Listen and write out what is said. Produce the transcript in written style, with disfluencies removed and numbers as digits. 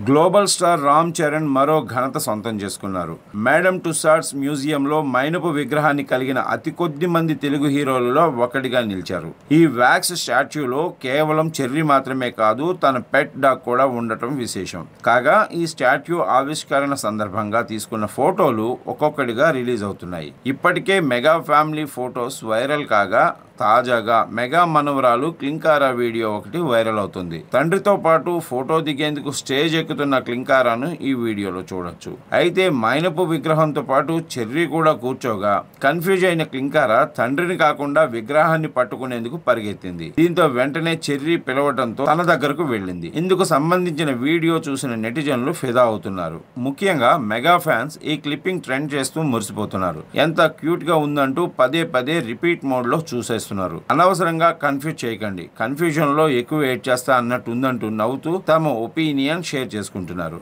Global star Ram Charan మరో ఘనత సొంతం చేసుకున్నారు. మేడమ్ టుసాడ్స్ మ్యూజియంలో మైనపు విగ్రహాన్ని కలిగిన అతి కొద్ది మంది తెలుగు హీరోలలో ఒకటిగా నిలిచారు. ఈ వ్యాక్స్ స్టాచ్యూలో కేవలం చెర్రీ మాత్రమే కాదు, తన పెట్ డాగ్ కూడా ఉండటం విశేషం. కాగా ఈ స్టాచ్యూ ఆవిష్కరణ సందర్భంగా తీసుకున్న ఫోటోలు ఒక్కొక్కటిగా రిలీజ్ అవుతున్నాయి. ఇప్పటికే మెగా ఫ్యామిలీ ఫోటోస్ వైరల్ కాగా తాజాగా మెగా మనవరాలు క్లింకారా వీడియో ఒకటి వైరల్ అవుతుంది. తండ్రితో పాటు ఫోటో దిగేందుకు స్టేజ్ ఎక్కుతున్న క్లింకారాను ఈ వీడియోలో చూడొచ్చు. అయితే మైనపు విగ్రహంతో పాటు చెర్రీ కూడా కూర్చోగా కన్ఫ్యూజ్ అయిన క్లింకారా తండ్రిని కాకుండా విగ్రహాన్ని పట్టుకునేందుకు పరిగెత్తింది. దీంతో వెంటనే చెర్రీ పిలవడంతో తన దగ్గరకు వెళ్ళింది. ఇందుకు సంబంధించిన వీడియో చూసిన నెటిజన్లు ఫిదా అవుతున్నారు. ముఖ్యంగా మెగా ఫ్యాన్స్ ఈ క్లిప్పింగ్ ట్రెండ్ చేస్తూ మురిసిపోతున్నారు. ఎంత క్యూట్ గా ఉందంటూ పదే పదే రిపీట్ మోడ్ లో చూసేస్తున్నారు. అనవసరంగా కన్ఫ్యూజ్ చేయకండి, కన్ఫ్యూజన్ లో ఎక్కువ ఏడ్ చేస్తా అన్నట్టు ఉందంటూ నవ్వుతూ తమ ఒపీనియన్ షేర్ చేసుకుంటున్నారు.